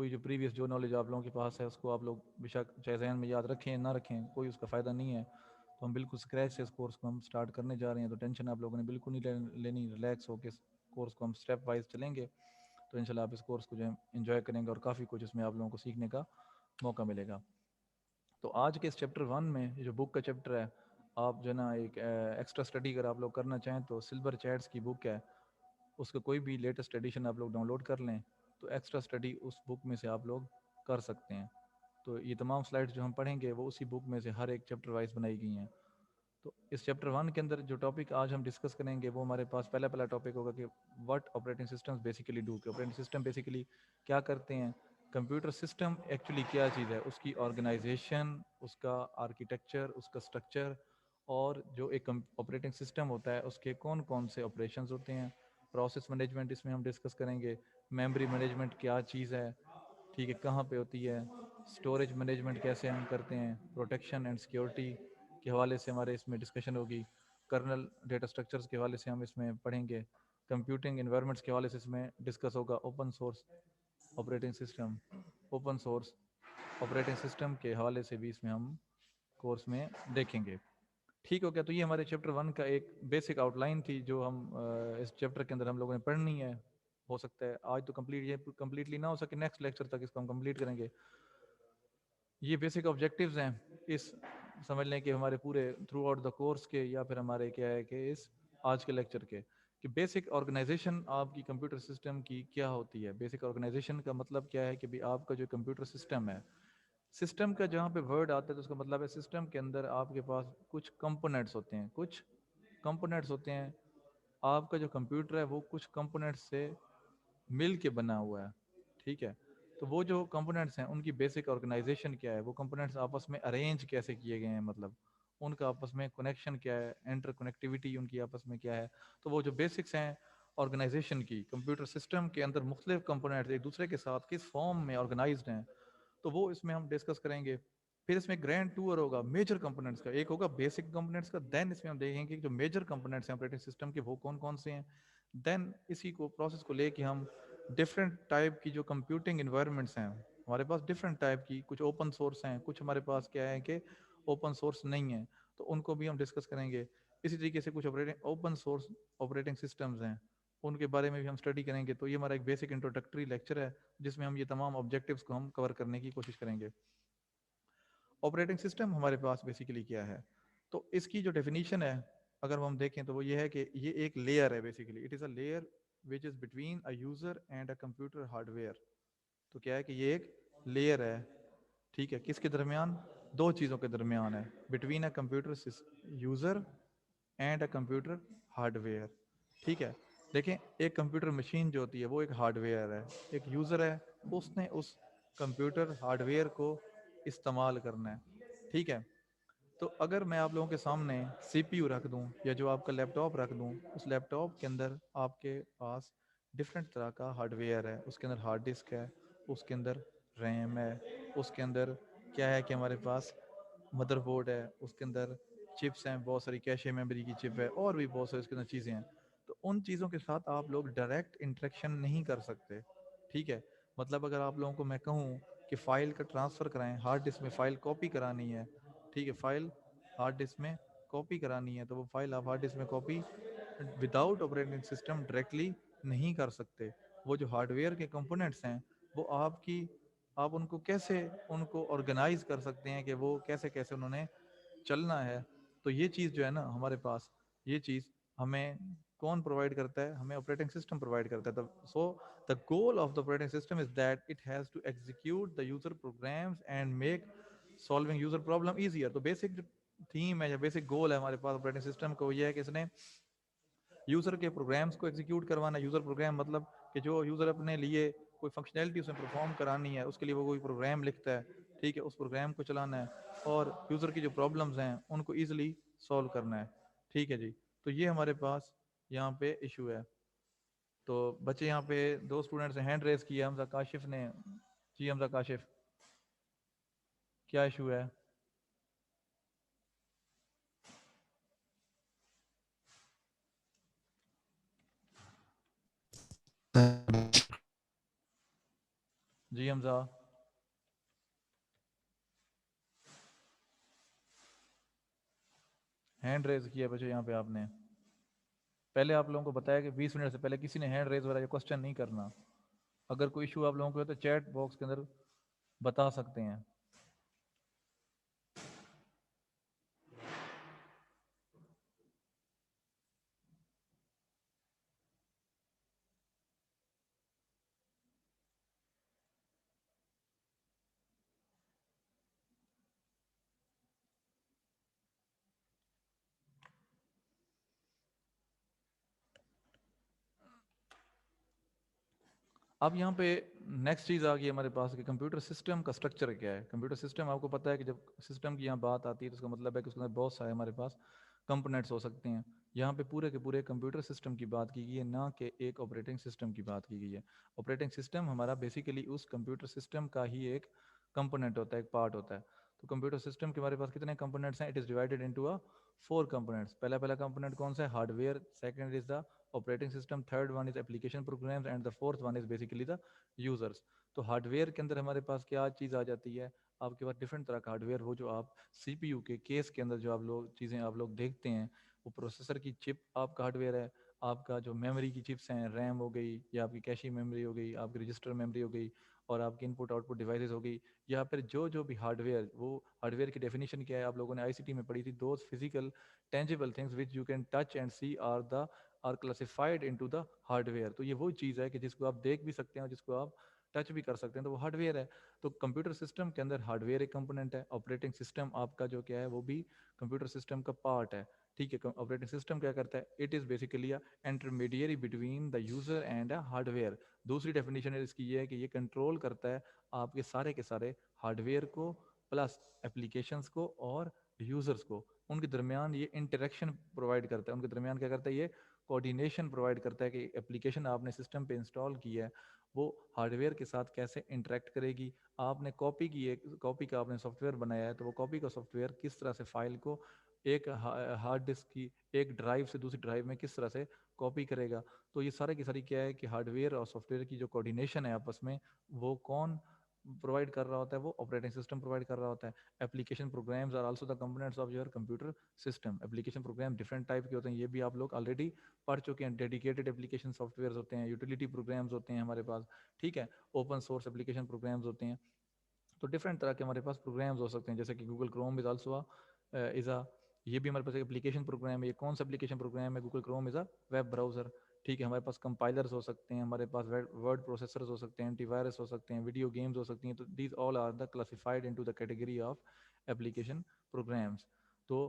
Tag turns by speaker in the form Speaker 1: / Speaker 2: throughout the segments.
Speaker 1: वही जो प्रीवियस जो नॉलेज आप लोगों के पास है उसको आप लोग बेशक चाहे जहन में याद रखें ना रखें, कोई उसका फ़ायदा नहीं है। तो हम बिल्कुल स्क्रैच से इस कोर्स को हम स्टार्ट करने जा रहे हैं, तो टेंशन आप लोगों ने बिल्कुल नहीं लेनी, रिलैक्स होकर इस कोर्स को हम स्टेप वाइज चलेंगे। तो इंशाल्लाह आप इस कोर्स को जो है इन्जॉय करेंगे और काफ़ी कुछ इसमें आप लोगों को सीखने का मौका मिलेगा। तो आज के इस चैप्टर 1 में ये जो बुक का चैप्टर है, आप जो है ना एक एक्स्ट्रा स्टडी अगर आप लोग करना चाहें तो सिल्वर चैट्स की बुक है, उसका कोई भी लेटेस्ट एडिशन आप लोग डाउनलोड कर लें, तो एक्स्ट्रा स्टडी उस बुक में से आप लोग कर सकते हैं। तो ये तमाम स्लाइड्स जो हम पढ़ेंगे वो उसी बुक में से हर एक चैप्टर वाइज बनाई गई हैं। तो इस चैप्टर 1 के अंदर जो टॉपिक आज हम डिस्कस करेंगे वो हमारे पास पहला टॉपिक होगा कि what operating systems basically do, कि ऑपरेटिंग सिस्टम बेसिकली क्या करते हैं। कंप्यूटर सिस्टम एक्चुअली क्या चीज़ है, उसकी ऑर्गेनाइजेशन, उसका आर्किटेक्चर, उसका स्ट्रक्चर, और जो एक ऑपरेटिंग सिस्टम होता है उसके कौन कौन से ऑपरेशंस होते हैं। प्रोसेस मैनेजमेंट इसमें हम डिस्कस करेंगे। मेमोरी मैनेजमेंट क्या चीज़ है, ठीक है, कहाँ पे होती है। स्टोरेज मैनेजमेंट कैसे हम करते हैं। प्रोटेक्शन एंड सिक्योरिटी के हवाले से हमारे इसमें डिस्कशन होगी। कर्नल डेटा स्ट्रक्चर्स के हवाले से हम इसमें पढ़ेंगे। कंप्यूटिंग इन्वायरमेंट्स के हवाले से इसमें डिस्कस होगा। Open source operating system, open source operating system के हवाले से भी इसमें हम कोर्स में देखेंगे। ठीक हो गया। तो ये हमारे चैप्टर 1 का एक बेसिक आउटलाइन थी जो हम इस चैप्टर के अंदर हम लोगों ने पढ़नी है। हो सकता है आज तो कंप्लीट ये कंप्लीटली ना हो सके, नेक्स्ट लेक्चर तक इसको हम कंप्लीट करेंगे। ये बेसिक ऑब्जेक्टिव्स हैं इस, समझ लें कि हमारे पूरे थ्रू आउट द कोर्स के, या फिर हमारे क्या है कि इस आज के लेक्चर के, कि बेसिक ऑर्गेनाइजेशन आपकी कंप्यूटर सिस्टम की क्या होती है। बेसिक ऑर्गेनाइजेशन का मतलब क्या है कि भाई आपका जो कंप्यूटर सिस्टम है, सिस्टम का जहाँ पे वर्ड आता है तो उसका मतलब है सिस्टम के अंदर आपके पास कुछ कंपोनेंट्स होते हैं, कुछ कंपोनेंट्स होते हैं। आपका जो कंप्यूटर है वो कुछ कंपोनेंट्स से मिल के बना हुआ है, ठीक है। तो वो जो कंपोनेंट्स हैं उनकी बेसिक ऑर्गेनाइजेशन क्या है, वो कंपोनेंट्स आपस में अरेंज कैसे किए गए हैं, मतलब उनका आपस में कनेक्शन क्या है, इंटर कनेक्टिविटी उनकी आपस में क्या है। तो वो जो बेसिक्स हैं ऑर्गेनाइजेशन की, कंप्यूटर सिस्टम के अंदर मुख्तलिफ कंपोनेंट्स एक दूसरे के साथ किस फॉर्म में ऑर्गेनाइज्ड हैं, तो वो इसमें हम डिस्कस करेंगे। फिर इसमें ग्रैंड टूर होगा मेजर कंपोनेंट्स का, एक होगा बेसिक कंपोनेंट्स का, देन इसमें हम देखेंगे कि जो मेजर कंपोनेंट्स हैं ऑपरेटिंग सिस्टम के वो कौन कौन से हैं। देन इसी को प्रोसेस को लेके हम डिफरेंट टाइप की जो कंप्यूटिंग इन्वायरमेंट्स हैं, हमारे पास डिफरेंट टाइप की, कुछ ओपन सोर्स हैं, कुछ हमारे पास क्या है कि ओपन सोर्स नहीं है, तो उनको भी हम डिस्कस करेंगे। इसी तरीके से कुछ operating open source operating systems हैं, उनके बारे में भी हम स्टडी करेंगे। तो ये हमारा एक बेसिक इंट्रोडक्टरी लेक्चर है जिसमें हम ये तमाम ऑब्जेक्टिव्स को हम कवर करने की कोशिश करेंगे। ऑपरेटिंग सिस्टम हमारे पास बेसिकली क्या है, तो इसकी जो डेफिनेशन है अगर हम देखें तो वो ये है कि ये एक लेयर है। Basically it is a layer which is between a user and a computer hardware. तो क्या है कि ये एक लेयर है, ठीक है, किसके दरमियान, दो चीज़ों के दरमियान है, between a computer user and a computer hardware, ठीक है। देखें, एक कंप्यूटर मशीन जो होती है वो एक हार्डवेयर है, एक यूज़र है, उसने उस कंप्यूटर हार्डवेयर को इस्तेमाल करना है, ठीक है। तो अगर मैं आप लोगों के सामने सीपीयू रख दूं या जो आपका लैपटॉप रख दूं, उस लैपटॉप के अंदर आपके पास डिफरेंट तरह का हार्डवेयर है, उसके अंदर हार्ड डिस्क है, उसके अंदर रैम है, उसके अंदर क्या है कि हमारे पास मदरबोर्ड है, उसके अंदर चिप्स हैं, बहुत सारी कैशे मेमोरी की चिप है, और भी बहुत सारी उसके अंदर चीज़ें हैं। तो उन चीज़ों के साथ आप लोग डायरेक्ट इंटरेक्शन नहीं कर सकते, ठीक है। मतलब अगर आप लोगों को मैं कहूँ कि फ़ाइल का ट्रांसफ़र कराएं, हार्ड डिस्क में फ़ाइल कॉपी करानी है, ठीक है, फ़ाइल हार्ड डिस्क में कॉपी करानी है, तो वो फाइल आप हार्ड डिस्क में copy without operating system directly नहीं कर सकते। वो जो हार्डवेयर के कंपोनेंट्स हैं वो आपकी, आप उनको कैसे उनको ऑर्गेनाइज कर सकते हैं कि वो कैसे कैसे उन्होंने चलना है। तो ये चीज़ जो है ना हमारे पास, ये चीज़ हमें कौन प्रोवाइड करता है, हमें ऑपरेटिंग सिस्टम प्रोवाइड करता है। So the goal of the operating system is that it has to execute the user programs and make solving user problem easier. तो बेसिक जो थीम है या बेसिक गोल है हमारे पास ऑपरेटिंग सिस्टम को, ये है कि इसने यूज़र के प्रोग्राम्स को एग्जीक्यूट करवाना। यूज़र प्रोग्राम मतलब कि जो यूज़र अपने लिए कोई फंक्शनैलिटी उसमें परफॉर्म करानी है, उसके लिए वो कोई प्रोग्राम लिखता है, ठीक है, उस प्रोग्राम को चलाना है, और यूज़र की जो प्रॉब्लम्स हैं उनको ईजिली सॉल्व करना है, ठीक है जी। तो ये हमारे पास यहाँ पे इशू है। तो बच्चे यहाँ पे दो स्टूडेंट्स ने हैंड रेस किया, हमजा काशिफ ने। जी हमजा काशिफ, क्या इशू है? जी हमजा। हैंड रेज किया बच्चों यहाँ पे आपने। पहले आप लोगों को बताया कि 20 मिनट से पहले किसी ने हैंड रेज वाला क्वेश्चन नहीं करना। अगर कोई इशू आप लोगों को हो तो चैट बॉक्स के अंदर बता सकते हैं। अब यहाँ पे नेक्स्ट चीज़ आ गई हमारे पास कि कंप्यूटर सिस्टम का स्ट्रक्चर क्या है। कंप्यूटर सिस्टम आपको पता है कि जब सिस्टम की यहाँ बात आती है तो उसका मतलब है कि उसके अंदर बहुत सारे हमारे पास कंपोनेंट्स हो सकते हैं। यहाँ पे पूरे के पूरे कंप्यूटर सिस्टम की बात की गई है, ना कि एक ऑपरेटिंग सिस्टम की बात की गई है। ऑपरेटिंग सिस्टम हमारा बेसिकली उस कंप्यूटर सिस्टम का ही एक कंपोनेंट होता है, एक पार्ट होता है। तो कंप्यूटर सिस्टम के हमारे पास कितने कंपोनेंट्स हैं? It is divided into a 4 components. पहला कंपोनेंट कौन सा है? Hardware. Second is the operating system. Third one is application programs and the fourth one is basically the users. तो हार्डवेयर के अंदर हमारे पास क्या चीज़ आ जाती है? आपके पास डिफरेंट तरह का हार्डवेयर, वो जो आप सीपीयू के केस के अंदर जो आप लोग चीज़ें आप लोग देखते हैं, वो प्रोसेसर की चिप आपका हार्डवेयर है। आपका जो मेमोरी की चिप्स हैं, रैम हो गई या आपकी कैशी मेमोरी हो गई, आपकी रजिस्टर मेमोरी हो गई, और आपकी इनपुट आउटपुट डिवाइसेस हो गई, या फिर जो जो भी हार्डवेयर, वो हार्डवेयर की डेफिनेशन क्या है आप लोगों ने आईसीटी में पढ़ी थी? Those physical tangible things which you can touch and see are classified into the hardware. तो ये वो चीज़ है कि जिसको आप देख भी सकते हैं और जिसको आप टच भी कर सकते हैं, तो वो हार्डवेयर है। तो कंप्यूटर सिस्टम के अंदर हार्डवेयर एक कंपोनेंट है। ऑपरेटिंग सिस्टम आपका जो क्या है वो भी कंप्यूटर सिस्टम का पार्ट है। ठीक है, ऑपरेटिंग सिस्टम क्या करता है? It is basically a intermediary between the user and a hardware. दूसरी डेफिनेशन है इसकी ये है कि ये कंट्रोल करता है आपके सारे के सारे हार्डवेयर को प्लस एप्लीकेशंस को और यूजर्स को। उनके दरमियान ये इंटरेक्शन प्रोवाइड करता है। उनके दरमियान क्या करता है? ये कोऑर्डिनेशन प्रोवाइड करता है कि एप्लीकेशन आपने सिस्टम पे इंस्टॉल की है वो हार्डवेयर के साथ कैसे इंटरेक्ट करेगी। आपने कॉपी की, एक कॉपी का आपने सॉफ्टवेयर बनाया है, तो वो कॉपी का सॉफ्टवेयर किस तरह से फाइल को एक हार्ड डिस्क की एक ड्राइव से दूसरी ड्राइव में किस तरह से कॉपी करेगा। तो ये सारे की सारी क्या है कि हार्डवेयर और सॉफ्टवेयर की जो कोऑर्डिनेशन है आपस में, वो कौन प्रोवाइड कर रहा होता है? वो ऑपरेटिंग सिस्टम प्रोवाइड कर रहा होता है। Application programs are also the components of your computer system. Application program different type के होते हैं, ये भी आप लोग ऑलरेडी पढ़ चुके हैं। डेडिकेटेड एप्लीकेशन सॉफ्टवेयर होते हैं, यूटिलिटी प्रोग्राम्स होते हैं हमारे पास, ठीक है, ओपन सोर्स एप्लीकेशन प्रोग्राम्स होते हैं। तो डिफरेंट तरह के हमारे पास प्रोग्राम्स हो सकते हैं, जैसे कि Google Chrome is also is a, ये भी हमारे पास एक एप्लीकेशन प्रोग्राम है। ये कौन सा एप्लीकेशन प्रोग्राम है? Google Chrome is a web browser. ठीक है, हमारे पास कंपाइलर्स हो सकते हैं, हमारे पास वर्ड प्रोसेसर्स हो सकते हैं, एंटीवायरस हो सकते हैं, वीडियो गेम्स हो सकती हैं। तो these all are the classified into the category of application programs. तो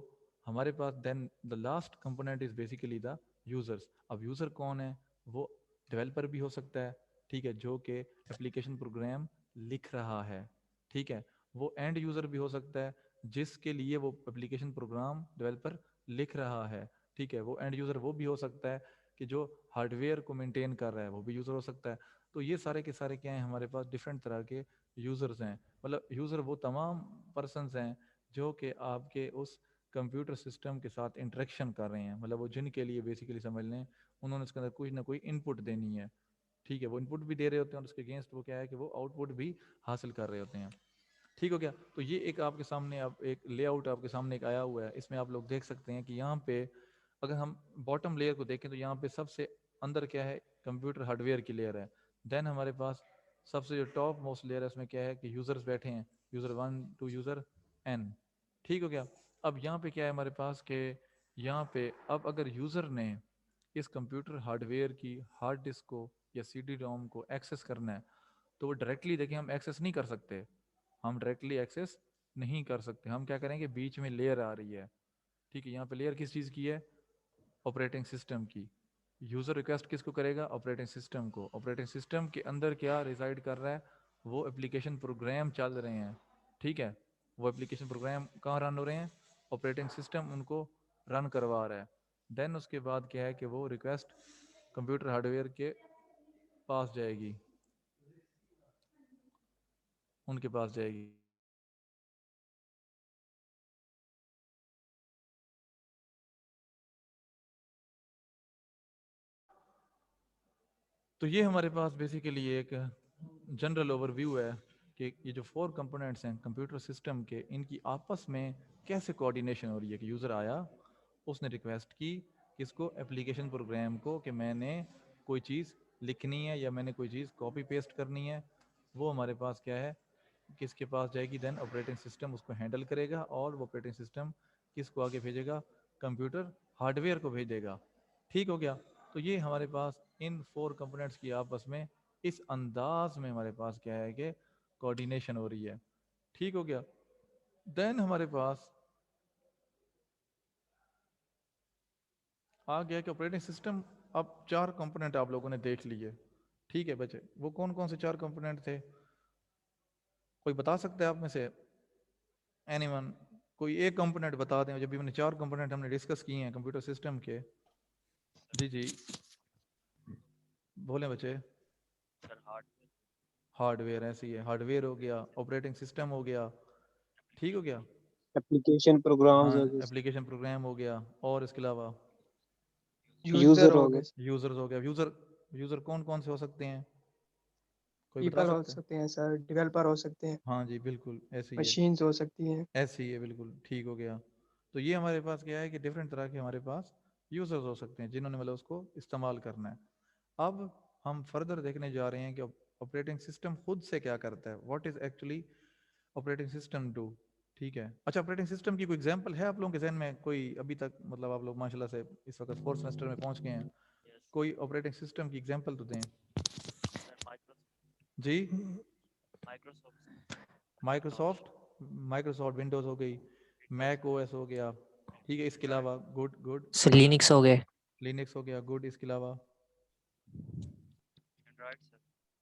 Speaker 1: हमारे पास then the last component is basically the users. अब यूजर कौन है? वो डेवलपर भी हो सकता है, ठीक है, जो कि एप्लीकेशन प्रोग्राम लिख रहा है। ठीक है, वो एंड यूजर भी हो सकता है जिसके लिए वो एप्लीकेशन प्रोग्राम डेवलपर लिख रहा है। ठीक है, वो एंड यूजर वो भी हो सकता है कि जो हार्डवेयर को मेंटेन कर रहा है, वो भी यूजर हो सकता है। तो ये सारे के सारे क्या हैं? हमारे पास डिफरेंट तरह के यूजर्स हैं। मतलब यूजर वो तमाम पर्सनस हैं जो कि आपके उस कंप्यूटर सिस्टम के साथ इंटरेक्शन कर रहे हैं। मतलब वो जिनके लिए बेसिकली समझ लें उन्होंने उसके अंदर कुछ ना कोई इनपुट देनी है। ठीक है, वो इनपुट भी दे रहे होते हैं और उसके अगेंस्ट वो क्या है कि वो आउटपुट भी हासिल कर रहे होते हैं। ठीक हो गया? तो ये एक आपके सामने अब एक लेआउट आपके सामने एक आया हुआ है। इसमें आप लोग देख सकते हैं कि यहाँ पे अगर हम बॉटम लेयर को देखें तो यहाँ पे सबसे अंदर क्या है? कंप्यूटर हार्डवेयर की लेयर है। देन हमारे पास सबसे जो टॉप मोस्ट लेयर है उसमें क्या है कि यूजर्स बैठे हैं, यूजर 1 टू यूजर n। ठीक हो गया? अब यहाँ पे क्या है हमारे पास के यहाँ पे अब अगर यूजर ने इस कंप्यूटर हार्डवेयर की हार्ड डिस्क को या CD रोम को एक्सेस करना है, तो वो डायरेक्टली देखिए हम एक्सेस नहीं कर सकते। हम डायरेक्टली एक्सेस नहीं कर सकते। हम क्या करेंगे? बीच में लेयर आ रही है, ठीक है, यहाँ पे लेयर किस चीज़ की है? ऑपरेटिंग सिस्टम की। यूज़र रिक्वेस्ट किसको करेगा? ऑपरेटिंग सिस्टम को। ऑपरेटिंग सिस्टम के अंदर क्या रिसाइड कर रहा है? वो एप्लीकेशन प्रोग्राम चल रहे हैं। ठीक है, वो एप्लीकेशन प्रोग्राम कहाँ रन हो रहे हैं? ऑपरेटिंग सिस्टम उनको रन करवा रहा है। देन उसके बाद क्या है कि वो रिक्वेस्ट कंप्यूटर हार्डवेयर के पास जाएगी, उनके पास जाएगी। तो ये हमारे पास बेसिकली एक जनरल ओवरव्यू है कि ये जो 4 कंपोनेंट्स हैं कंप्यूटर सिस्टम के, इनकी आपस में कैसे कोऑर्डिनेशन हो रही है। कि यूज़र आया, उसने रिक्वेस्ट की किसको, एप्लीकेशन प्रोग्राम को, कि मैंने कोई चीज़ लिखनी है या मैंने कोई चीज़ कॉपी पेस्ट करनी है, वो हमारे पास क्या है, किसके पास जाएगी, देन ऑपरेटिंग सिस्टम उसको हैंडल करेगा और वो ऑपरेटिंग सिस्टम किसको आगे भेजेगा, कंप्यूटर हार्डवेयर को भेजेगा। ठीक हो गया। तो ये हमारे पास इन 4 कंपोनेंट्स की आपस में इस अंदाज में हमारे पास क्या है कि कोऑर्डिनेशन हो रही है। ठीक हो गया। देन हमारे पास आ गया कि ऑपरेटिंग सिस्टम, अब 4 कंपोनेंट आप लोगों ने देख लिए। ठीक है बच्चे, वो कौन कौन से 4 कंपोनेंट थे, कोई बता सकते हैं आप में से, एनीवन? कोई एक कंपोनेंट बता दें। जब भी मैंने 4 कंपोनेंट हमने डिस्कस किए हैं कंप्यूटर सिस्टम के। जी जी बोले बच्चे। हार्डवेयर, ऐसे ही है, हार्डवेयर हो गया, ऑपरेटिंग सिस्टम हो गया, ठीक हो गया।
Speaker 2: एप्लीकेशन प्रोग्राम्स
Speaker 1: हाँ,
Speaker 2: हो गए,
Speaker 1: एप्लीकेशन प्रोग्राम हो गया, और इसके अलावा
Speaker 3: यूजर
Speaker 2: यूजर
Speaker 3: हो
Speaker 2: हो
Speaker 3: गए,
Speaker 2: गए,
Speaker 1: यूजर्स हो गया। यूजर, यूजर कौन कौन से हो सकते हैं, कोई बता
Speaker 3: पीपल हो
Speaker 1: सकता है?
Speaker 3: सकते हैं सर, डेवलपर हो सकते हैं,
Speaker 1: हाँ जी बिल्कुल, ऐसे ही है,
Speaker 3: मशीन्स हो सकती हैं।
Speaker 1: ऐसे ही है, बिल्कुल ठीक हो गया। तो ये हमारे पास क्या है कि डिफरेंट तरह के हमारे पास यूजर्स हो सकते हैं जिन्होंने मतलब उसको इस्तेमाल करना है। अब हम फर्दर देखने जा रहे हैं कि ऑपरेटिंग सिस्टम खुद से क्या करता है, what is actually operating system do. ठीक है। अच्छा, ऑपरेटिंग सिस्टम की कोई एग्जांपल है आप लोगों के जहन में कोई अभी तक, मतलब आप लोग माशाल्लाह से इस वक्त 4th सेमेस्टर में पहुंच गए हैं, कोई ऑपरेटिंग सिस्टम की एग्जांपल तो दें जी। माइक्रोसॉफ्ट, माइक्रोसॉफ्ट विंडोज़ हो गई, मैक ओएस हो गया, ठीक है। इसके अलावा गुड गुड,
Speaker 4: सर लिनक्स हो गए।
Speaker 1: लिनक्स हो गया, गुड। इसके अलावा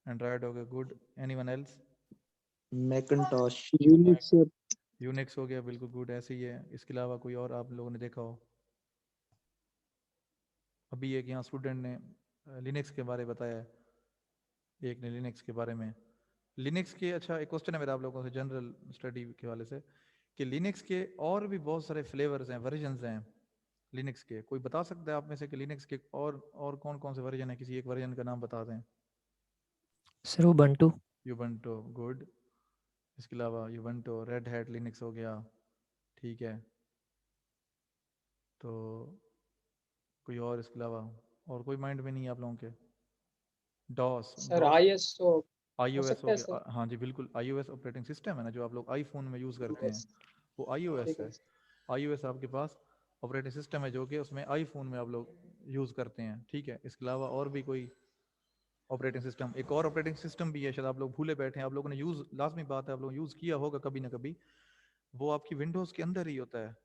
Speaker 1: एंड्रॉयड हो गया, good. Anyone else?
Speaker 5: Macintosh,
Speaker 2: Unix,
Speaker 1: Unix हो गया, बिल्कुल गुड, ऐसे ही है। इसके अलावा कोई और आप लोगों ने देखा हो? अभी एक यहाँ स्टूडेंट ने लिनक्स के बारे में बताया है, एक ने लिनक्स के बारे में। लिनक्स के, अच्छा एक क्वेश्चन है मेरा आप लोगों से जनरल स्टडी के वाले से, कि लिनक्स के और भी बहुत सारे फ्लेवर्स हैं, वर्जन्स हैं लिनक्स के। कोई बता सकता है आप में से कि लिनक्स के और कौन कौन से वर्जन है, किसी एक वर्जन का नाम बता दें।
Speaker 4: Sir Ubuntu.
Speaker 1: Ubuntu, good. इसके अलावा यूबंटो, रेड हैट लिनक्स हो गया, ठीक है। तो कोई और इसके अलावा, और कोई माइंड में नहीं है आप लोगों के? डॉस,
Speaker 3: सर
Speaker 1: डॉस,
Speaker 3: ISO हो
Speaker 1: iOS
Speaker 3: सकता
Speaker 1: हो
Speaker 3: है
Speaker 1: गया,
Speaker 3: सर।
Speaker 1: हाँ जी बिल्कुल, iOS ऑपरेटिंग सिस्टम है ना जो आप लोग आईफोन में यूज़ करते हैं,
Speaker 3: यस,
Speaker 1: वो iOS
Speaker 3: ठीक है
Speaker 1: है। iOS आपके पास ऑपरेटिंग सिस्टम है जो कि उसमें आईफोन में आप लोग यूज़ करते हैं, ठीक है। इसके अलावा और भी कोई ऑपरेटिंग सिस्टम, एक और ऑपरेटिंग सिस्टम भी है, शायद आप लोग भूले बैठे हैं, आप लोगों ने यूज़, लाजमी बात है आप लोग यूज़ किया होगा कभी ना कभी, वो आपकी विंडोज़ के अंदर ही होता है।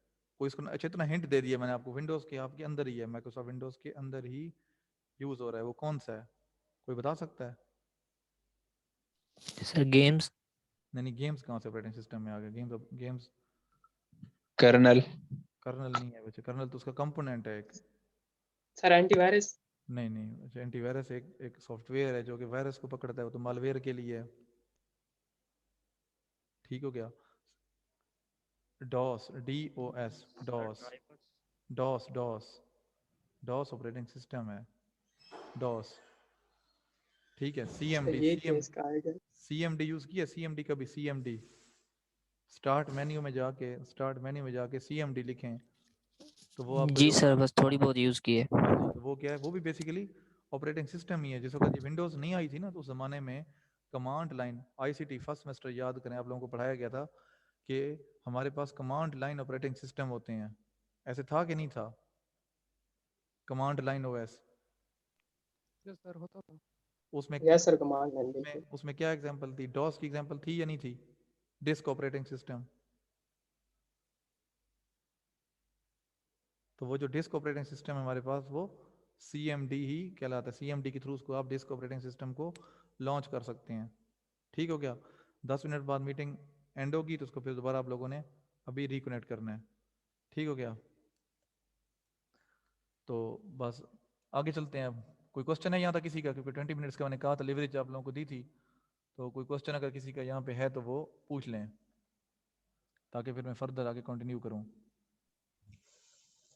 Speaker 1: कोई इसको, अच्छा इतना हिंट दे दिया मैंने आपको, विंडोज़ के आपके अंदर ही है, माइक्रोसॉफ्ट विंडोज़ के अंदर ही यूज़ हो रहा है, वो कौन सा है, कोई बता सकता है?
Speaker 4: Sir games.
Speaker 1: नहीं नहीं, गेम्स कहाँ से ऑपरेटिंग सिस्टम में आ गया, गेम्स, गेम्स
Speaker 2: कर्नल,
Speaker 1: कर्नल नहीं है बच्चे, कर्नल तो उसका कंपोनेंट है एक।
Speaker 3: सर। एंटीवायरस।
Speaker 1: नहीं नहीं, एंटीवायरस एक सॉफ्टवेयर है जो कि वायरस को पकड़ता है, वो तो मालवेयर के लिए है, ठीक हो गया। DOS, DOS, DOS, DOS DOS, DOS operating system है, डॉस, ठीक है। सी एम
Speaker 3: सर
Speaker 1: डी
Speaker 3: ये
Speaker 1: सी
Speaker 3: क्या
Speaker 1: एम
Speaker 3: इसका idea?
Speaker 1: C M D use किया, CMD कभी? CMD, स्टार्ट मेन्यू में जाके, स्टार्ट मेन्यू में जाके CMD लिखें तो वो आपको
Speaker 4: जी
Speaker 1: जो,
Speaker 4: सर, बस थोड़ी बहुत यूज़ की है।
Speaker 1: हाँ जी, तो वो क्या है, वो भी बेसिकली ऑपरेटिंग सिस्टम ही है। जिस वक्त ये विंडोज़ नहीं आई थी ना, तो उस ज़माने में command line, ICT first semester याद करें, आप लोगों को पढ़ाया गया था कि हमारे पास कमांड लाइन ऑपरेटिंग सिस्टम होते हैं। ऐसे था कि नहीं था? Command line OS,
Speaker 3: yes sir, होता था।
Speaker 1: उसमें
Speaker 3: यस सर, कमांड लाइन
Speaker 1: उसमें
Speaker 3: बिल्कुल।
Speaker 1: उसमें क्या एग्जांपल थी, डॉस की एग्जांपल थी या नहीं थी? डिस्क ऑपरेटिंग सिस्टम, तो वो जो डिस्क ऑपरेटिंग सिस्टम है हमारे पास, वो CMD ही कहलाता है। CMD के थ्रू उसको आप डिस्क ऑपरेटिंग सिस्टम को लॉन्च कर सकते हैं, ठीक हो गया। 10 मिनट बाद मीटिंग एंड होगी, तो उसको फिर दोबारा आप लोगों ने अभी रिकनेक्ट करना है, ठीक हो गया। तो बस आगे चलते हैं। अब कोई क्वेश्चन है यहाँ तक किसी का? क्योंकि 20 मिनट्स का मैंने कहा था, लिवरेज आप लोगों को दी थी, तो कोई क्वेश्चन अगर किसी का यहाँ पे है तो वो पूछ लें, ताकि फिर मैं फर्दर आगे कंटिन्यू करूँ।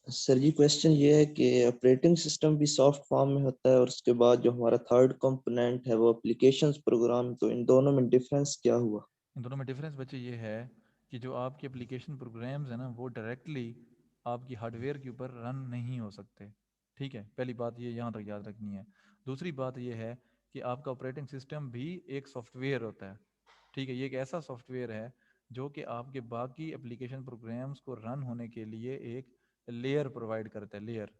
Speaker 5: सर जी क्वेश्चन ये है कि ऑपरेटिंग सिस्टम भी सॉफ्ट फॉर्म में होता है और उसके बाद जो हमारा थर्ड कंपोनेंट है वो एप्लीकेशंस प्रोग्राम, तो इन दोनों में डिफरेंस क्या हुआ?
Speaker 1: इन दोनों में डिफरेंस बच्चे ये है कि जो आपके एप्लीकेशन प्रोग्राम्स हैं ना वो डायरेक्टली आपकी हार्डवेयर के ऊपर रन नहीं हो सकते। ठीक है, पहली बात ये यहाँ तक याद रखनी है। दूसरी बात ये है कि आपका ऑपरेटिंग सिस्टम भी एक सॉफ्टवेयर होता है। ठीक है, ये एक ऐसा सॉफ्टवेयर है जो कि आपके बाकी एप्लीकेशन प्रोग्राम्स को रन होने के लिए एक लेयर प्रोवाइड करता है, लेयर।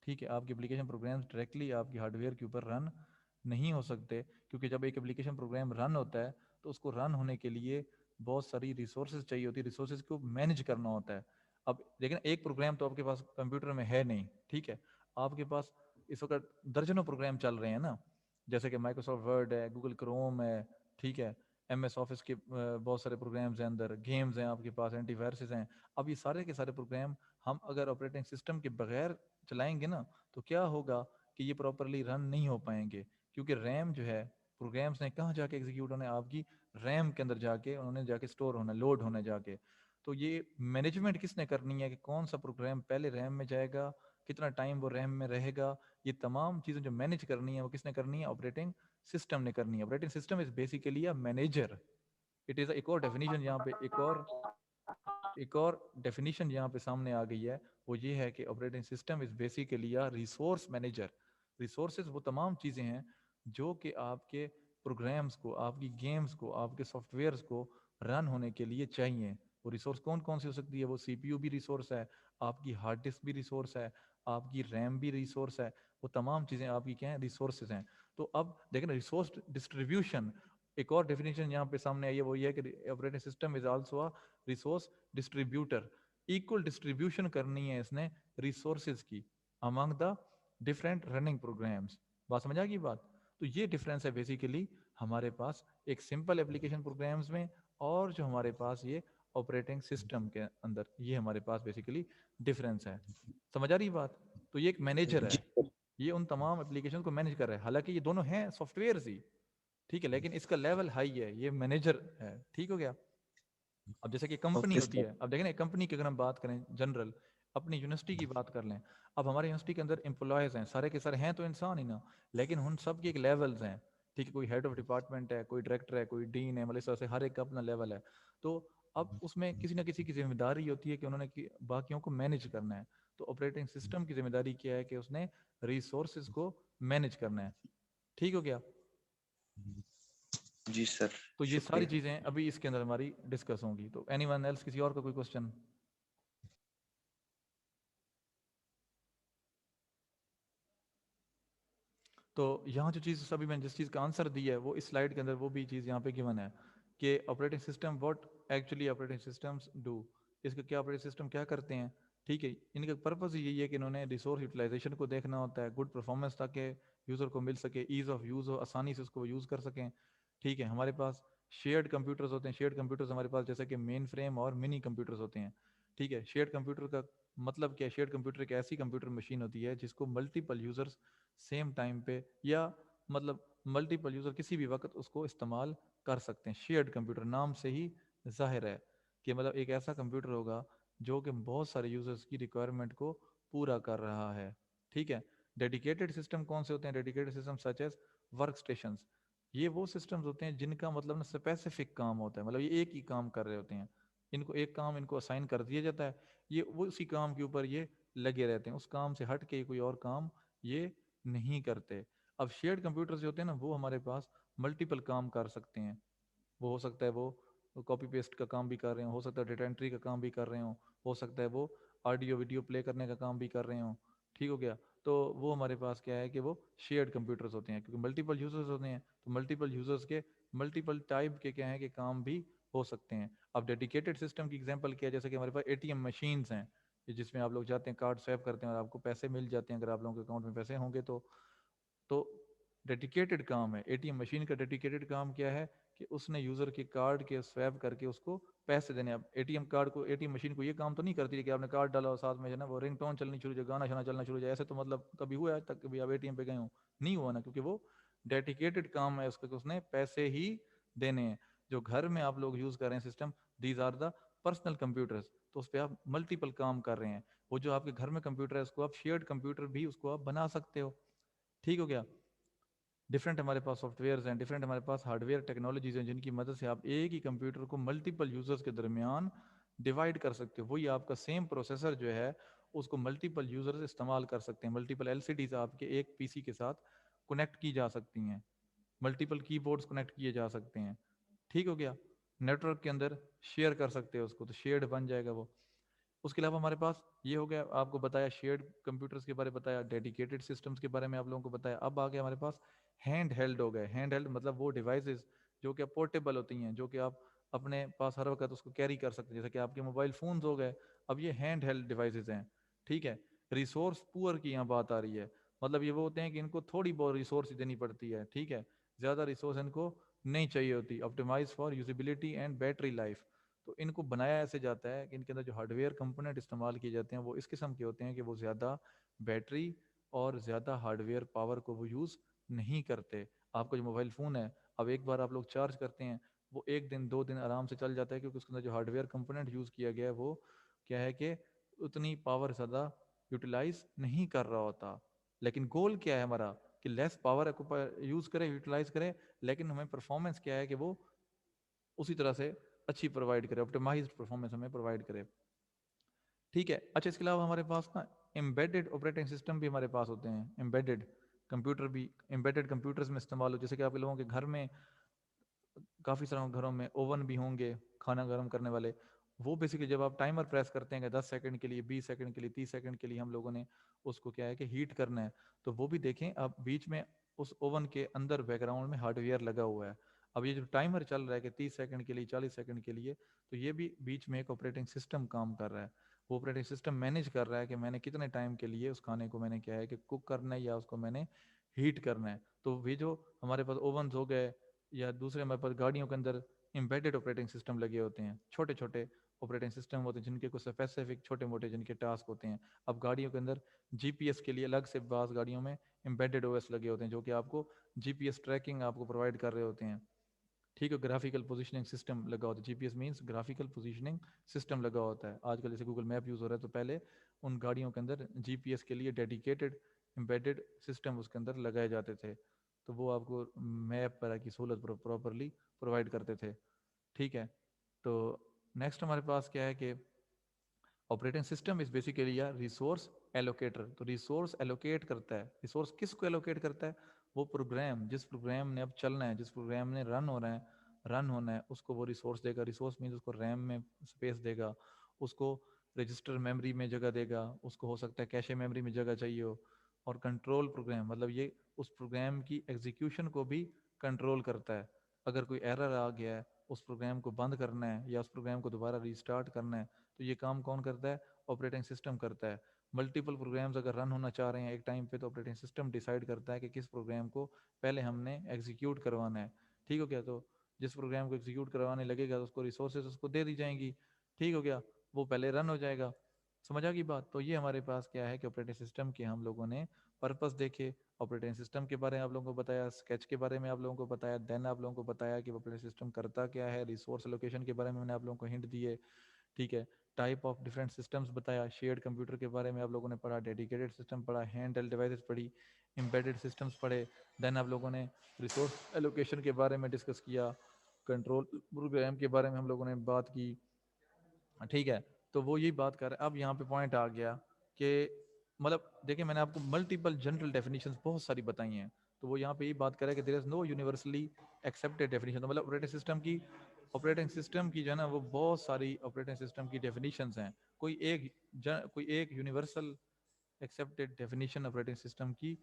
Speaker 1: ठीक है, आपके एप्लीकेशन प्रोग्राम्स डायरेक्टली आपकी हार्डवेयर के ऊपर रन नहीं हो सकते, क्योंकि जब एक एप्लीकेशन प्रोग्राम रन होता है तो उसको रन होने के लिए बहुत सारी रिसोर्सेज चाहिए होती है, रिसोर्सेज को मैनेज करना होता है। अब लेकिन एक प्रोग्राम तो आपके पास कंप्यूटर में है नहीं, ठीक है, आपके पास इस वक्त दर्जनों प्रोग्राम चल रहे हैं ना, जैसे कि माइक्रोसॉफ्ट वर्ड है, गूगल क्रोम है, ठीक है, एम एस ऑफिस के बहुत सारे प्रोग्राम्स हैं, अंदर गेम्स हैं आपके पास, एंटीवायरसेस हैं। अब ये सारे के सारे प्रोग्राम हम अगर ऑपरेटिंग सिस्टम के बगैर चलाएंगे ना तो क्या होगा कि ये प्रॉपरली रन नहीं हो पाएंगे, क्योंकि रैम जो है प्रोग्राम्स ने कहाँ जाके एग्जीक्यूट होने, आपकी रैम के अंदर जाके उन्होंने जाके स्टोर होना, लोड होने जाके। तो ये मैनेजमेंट किसने करनी है कि कौन सा प्रोग्राम पहले रैम में जाएगा, कितना टाइम वो रैम में रहेगा, ये तमाम चीज़ें जो मैनेज करनी है वो किसने करनी है, ऑपरेटिंग सिस्टम ने करनी है। Operating system is basically a manager. It is एक और डेफिनेशन यहाँ पे, एक और डेफिनेशन यहाँ पे सामने आ गई है, वो ये है कि operating system is basically a resource manager. Resources वो तमाम चीज़ें हैं जो कि आपके प्रोग्राम्स को, आपकी गेम्स को, आपके सॉफ्टवेयर्स को रन होने के लिए चाहिए। वो रिसोर्स कौन कौन सी हो सकती है, वो सीपीयू भी रिसोर्स है, आपकी हार्ड डिस्क भी रिसोर्स है, आपकी रैम भी रिसोर्स है। वो तमाम चीज़ें आपकी क्या हैं, रिसोर्सेज हैं। तो अब देखें ना, रिसोर्स डिस्ट्रीब्यूशन, एक और डेफिनेशन यहाँ पे सामने आई है, वो ये है कि operating system is also a resource distributor. Equal distribution करनी है इसने रिसोर्सेज की among the different running programs. बात समझ आ गई बात? तो ये डिफरेंस है बेसिकली हमारे पास एक सिंपल एप्लीकेशन प्रोग्राम्स में और जो हमारे पास ये ऑपरेटिंग सिस्टम के अंदर, ये हमारे पास बेसिकली डिफरेंस है। समझ आ रही बात? तो ये एक मैनेजर
Speaker 5: जी
Speaker 1: है, ये उन तमाम एप्लीकेशन को मैनेज कर रहा है, हालांकि ये दोनों हैं सॉफ्टवेयर ही, ठीक है, लेकिन इसका लेवल हाई है, ये मैनेजर है। ठीक हो गया? अब जैसे कि कंपनी
Speaker 5: ओके
Speaker 1: होती
Speaker 5: सर।
Speaker 1: है, अब देखें ना कंपनी की अगर हम बात करें जनरल, अपनी यूनिवर्सिटी की बात कर लें। अब हमारे यूनिवर्सिटी के अंदर एम्प्लॉयज़ हैं, सारे के सारे हैं तो इंसान ही ना, लेकिन उन सब के एक लेवल्स हैं। ठीक है, कोई हेड ऑफ डिपार्टमेंट है, कोई डायरेक्टर है, कोई डीन है, मतलब इस तरह से हर एक का अपना लेवल है। तो अब उसमें किसी ना किसी की जिम्मेदारी होती है कि उन्होंने बाकियों को मैनेज करना है। तो ऑपरेटिंग सिस्टम की जिम्मेदारी क्या है कि उसने रिसोर्सेज को मैनेज करना है। ठीक हो गया?
Speaker 5: जी सर,
Speaker 1: तो ये सारी
Speaker 5: शुक्रिया।
Speaker 1: चीज़ें अभी इसके अंदर हमारी डिस्कस होंगी। तो एनीवन एल्स, किसी और का कोई क्वेश्चन? तो यहाँ जो चीज़ अभी मैंने जिस चीज़ का आंसर दिया है वो इस स्लाइड के अंदर वो भी चीज़ यहाँ पे गिवन है कि operating system what actually operating systems do, इसका क्या ऑपरेटिंग सिस्टम क्या करते हैं। ठीक है, इनका पर्पज़ यही है कि इन्होंने रिसोर्स यूटिलाइजेशन को देखना होता है, गुड परफॉर्मेंस ताकि यूज़र को मिल सके, ईज़ ऑफ यूज़ हो, आसानी से उसको यूज़ कर सकें। ठीक है, हमारे पास शेयर्ड कंप्यूटर्स होते हैं, शेयर्ड कंप्यूटर्स हमारे पास जैसे कि मेन फ्रेम और मिनी कंप्यूटर्स होते हैं। ठीक है, शेयर्ड कंप्यूटर का मतलब क्या है, शेयर्ड कंप्यूटर एक ऐसी कंप्यूटर मशीन होती है जिसको मल्टीपल यूज़र्स सेम टाइम पे या मतलब मल्टीपल यूज़र किसी भी वक्त उसको इस्तेमाल कर सकते हैं। शेयर्ड कंप्यूटर नाम से ही जाहिर है कि मतलब एक ऐसा कंप्यूटर होगा जो कि बहुत सारे यूज़र्स की रिक्वायरमेंट को पूरा कर रहा है। ठीक है, डेडिकेटेड सिस्टम कौन से होते हैं? Dedicated system such as workstation, ये वो सिस्टम्स होते हैं जिनका मतलब ना स्पेसिफिक काम होता है, मतलब ये एक ही काम कर रहे होते हैं, इनको एक काम इनको असाइन कर दिया जाता है, ये वो उसी काम के ऊपर ये लगे रहते हैं, उस काम से हट के कोई और काम ये नहीं करते। अब शेयर्ड कंप्यूटर्स जो होते हैं ना वो हमारे पास मल्टीपल काम कर सकते हैं। वो हो सकता है वो कॉपी पेस्ट का काम भी कर रहे हो सकता है डेटा एंट्री का काम भी कर रहे हो सकता है वो ऑडियो वीडियो प्ले करने का काम भी कर रहे हो। ठीक हो गया? तो वो हमारे पास क्या है कि वो शेयर्ड कंप्यूटर्स होते हैं, क्योंकि मल्टीपल यूजर्स होते हैं, तो मल्टीपल यूजर्स के मल्टीपल टाइप के क्या है कि काम भी हो सकते हैं। अब डेडिकेटेड सिस्टम की एग्जांपल क्या है, जैसे कि हमारे पास एटीएम मशीन्स हैं, जिसमें आप लोग जाते हैं, कार्ड स्वैप करते हैं और आपको पैसे मिल जाते हैं, अगर आप लोगों के अकाउंट में पैसे होंगे तो डेडिकेटेड काम है एटीएम मशीन का। डेडिकेटेड काम क्या है कि उसने यूजर के कार्ड के स्वैप करके उसको पैसे देने। अब एटीएम कार्ड को, एटीएम मशीन को ये काम तो नहीं करती है कि आपने कार्ड डाला और साथ में जो ना वो रिंग टोन चलनी शुरू हो जाए, गाना शाना चलना शुरू हो जाए, ऐसे तो मतलब कभी हुआ है आज तक कभी आप एटीएम पे गए हो? नहीं हुआ ना, क्योंकि वो डेडिकेटेड काम है उसका कि उसने पैसे ही देने हैं। जो घर में आप लोग यूज कर रहे हैं system, these are the personal computers, तो उस पर आप मल्टीपल काम कर रहे हैं। वो जो आपके घर में कंप्यूटर है उसको आप शेयर्ड कंप्यूटर भी उसको आप बना सकते हो। ठीक हो गया। डिफरेंट हमारे पास सॉफ्टवेयर्स हैं, डिफरेंट हमारे पास हार्डवेयर टेक्नोलॉजीज हैं जिनकी मदद से आप एक ही कंप्यूटर को मल्टीपल यूजर्स के दरमियान डिवाइड कर सकते हो। वही आपका सेम प्रोसेसर जो है उसको मल्टीपल यूजर्स इस्तेमाल कर सकते हैं। मल्टीपल एलसीडीज आपके एक पीसी के साथ कनेक्ट की जा सकती हैं, मल्टीपल कीबोर्ड्स कनेक्ट किए जा सकते हैं। ठीक हो गया। नेटवर्क के अंदर शेयर कर सकते हो उसको, तो शेयर्ड बन जाएगा वो। उसके अलावा हमारे पास ये हो गया, आपको बताया शेयर्ड कंप्यूटर्स के बारे में बताया, डेडिकेटेड सिस्टम्स के बारे में आप लोगों को बताया। अब आ गया हमारे पास हैंड हेल्ड हो गए। हैंड हेल्ड मतलब वो डिवाइसेस जो कि पोर्टेबल होती हैं, जो कि आप अपने पास हर वक्त उसको कैरी कर सकते हैं, जैसे कि आपके मोबाइल फोन्स हो गए। अब ये हैंड हेल्ड डिवाइसेस हैं। ठीक है। रिसोर्स पुअर की यहाँ बात आ रही है, मतलब ये वो होते हैं कि इनको थोड़ी बहुत रिसोर्स देनी पड़ती है। ठीक है। ज़्यादा रिसोर्स इनको नहीं चाहिए होती। Optimise for usability and battery life. तो इनको बनाया ऐसे जाता है कि इनके अंदर जो हार्डवेयर कंपोनेंट इस्तेमाल किए जाते हैं वो इस किस्म के होते हैं कि वो ज़्यादा बैटरी और ज़्यादा हार्डवेयर पावर को वो यूज़ नहीं करते। आपका जो मोबाइल फ़ोन है, अब एक बार आप लोग चार्ज करते हैं, वो 1 दिन 2 दिन आराम से चल जाता है, क्योंकि उसके अंदर जो हार्डवेयर कंपोनेंट यूज़ किया गया है वो क्या है कि उतनी पावर ज़्यादा यूटिलाइज नहीं कर रहा होता। लेकिन गोल क्या है हमारा कि लेस पावर यूज़ करें, यूटिलाइज करें, लेकिन हमें परफॉर्मेंस क्या है कि वो उसी तरह से अच्छी प्रोवाइड करे, ऑप्टिमाइज्ड परफॉर्मेंस हमें प्रोवाइड करे। ठीक है। अच्छा, इसके अलावा हमारे पास ना एम्बेडेड ऑपरेटिंग सिस्टम भी हमारे पास होते हैं। एम्बेडेड कंप्यूटर भी एम्बेडेड कंप्यूटर्स में इस्तेमाल हो, जैसे कि आप लोगों के घर में काफ़ी सारे घरों में ओवन भी होंगे खाना गर्म करने वाले। वो बेसिकली जब आप टाइमर प्रेस करते हैं कि 10 सेकंड के लिए, 20 सेकंड के लिए, 30 सेकंड के लिए हम लोगों ने उसको क्या है कि हीट करना है, तो वो भी देखें आप बीच में उस ओवन के अंदर बैकग्राउंड में हार्डवेयर लगा हुआ है। अब ये जो टाइमर चल रहा है कि 30 सेकंड के लिए, 40 सेकंड के लिए, तो ये भी बीच में एक ऑपरेटिंग सिस्टम काम कर रहा है। वो ऑपरेटिंग सिस्टम मैनेज कर रहा है कि मैंने कितने टाइम के लिए उस खाने को मैंने क्या है कि कुक करना है या उसको मैंने हीट करना है। तो ये जो हमारे पास ओवन हो गए या दूसरे हमारे पास गाड़ियों के अंदर एम्बेडेड ऑपरेटिंग सिस्टम लगे होते हैं, छोटे छोटे ऑपरेटिंग सिस्टम होते हैं जिनके कुछ स्पेसिफिक छोटे मोटे जिनके टास्क होते हैं। अब गाड़ियों के अंदर जीपीएस के लिए अलग से बास गाड़ियों में एम्बेडेड ओएस लगे होते हैं जो कि आपको जीपीएस ट्रैकिंग आपको प्रोवाइड कर रहे होते हैं। ठीक है। ग्राफिकल पोजीशनिंग सिस्टम लगा होता है, GPS means graphical positioning system लगा होता है। आजकल जैसे गूगल मैप यूज़ हो रहा है, तो पहले उन गाड़ियों के अंदर जीपीएस के लिए डेडिकेटेड एम्बेडेड सिस्टम उसके अंदर लगाए जाते थे, तो वो आपको मैप पर की सहूलत प्रॉपरली प्रोवाइड करते थे। ठीक है। तो नेक्स्ट हमारे पास क्या है कि ऑपरेटिंग सिस्टम इज बेसिकली या रिसोर्स एलोकेटर। तो रिसोर्स एलोकेट करता है। रिसोर्स किसको एलोकेट करता है? वो प्रोग्राम, जिस प्रोग्राम ने अब चलना है, जिस प्रोग्राम ने रन होना है, उसको वो रिसोर्स देगा। रिसोर्स मीन्स उसको रैम में स्पेस देगा, उसको रजिस्टर मेमोरी में जगह देगा, उसको हो सकता है कैशे मेमोरी में जगह चाहिए हो। और कंट्रोल प्रोग्राम मतलब ये उस प्रोग्राम की एग्जीक्यूशन को भी कंट्रोल करता है। अगर कोई एरर आ गया है, उस प्रोग्राम को बंद करना है या उस प्रोग्राम को दोबारा रीस्टार्ट करना है, तो ये काम कौन करता है? ऑपरेटिंग सिस्टम करता है। मल्टीपल प्रोग्राम्स अगर रन होना चाह रहे हैं एक टाइम पे, तो ऑपरेटिंग सिस्टम डिसाइड करता है कि किस प्रोग्राम को पहले हमने एग्जीक्यूट करवाना है। ठीक हो गया। तो जिस प्रोग्राम को एग्जीक्यूट करवाने लगेगा तो उसको रिसोर्सेज उसको दे दी जाएंगी। ठीक हो गया। वो पहले रन हो जाएगा। समझ आ गई बात? तो ये हमारे पास क्या है कि ऑपरेटिंग सिस्टम के हम लोगों ने पर्पस देखे, ऑपरेटिंग सिस्टम के बारे में आप लोगों को बताया, स्केच के बारे में आप लोगों को बताया, देन आप लोगों को बताया कि ऑपरेटिंग सिस्टम करता क्या है, रिसोर्स लोकेशन के बारे में मैंने आप लोगों को हिंट दिए। ठीक है। टाइप ऑफ डिफरेंट सिस्टम्स बताया, शेयर्ड कंप्यूटर के बारे में आप लोगों ने पढ़ा, डेडिकेटेड सिस्टम पढ़ा, हैंड हेल्ड डिवाइसेस पढ़ी, एम्बेडेड सिस्टम्स पढ़े। देन आप लोगों ने रिसोर्स एलोकेशन के बारे में डिस्कस किया, कंट्रोल प्रोग्राम के बारे में हम लोगों ने बात की। ठीक है। तो वो यही बात कर रहे हैं। अब यहाँ पे पॉइंट आ गया कि मतलब देखिए, मैंने आपको मल्टीपल जनरल डेफिनेशंस बहुत सारी बताई हैं, तो वो यहाँ पे यही बात कर रहा है कि there is no universally accepted definition. मतलब ऑपरेटिंग सिस्टम की जो है ना, वो बहुत सारी ऑपरेटिंग सिस्टम की डेफिनेशंस हैं। कोई एक universal accepted definition operating system की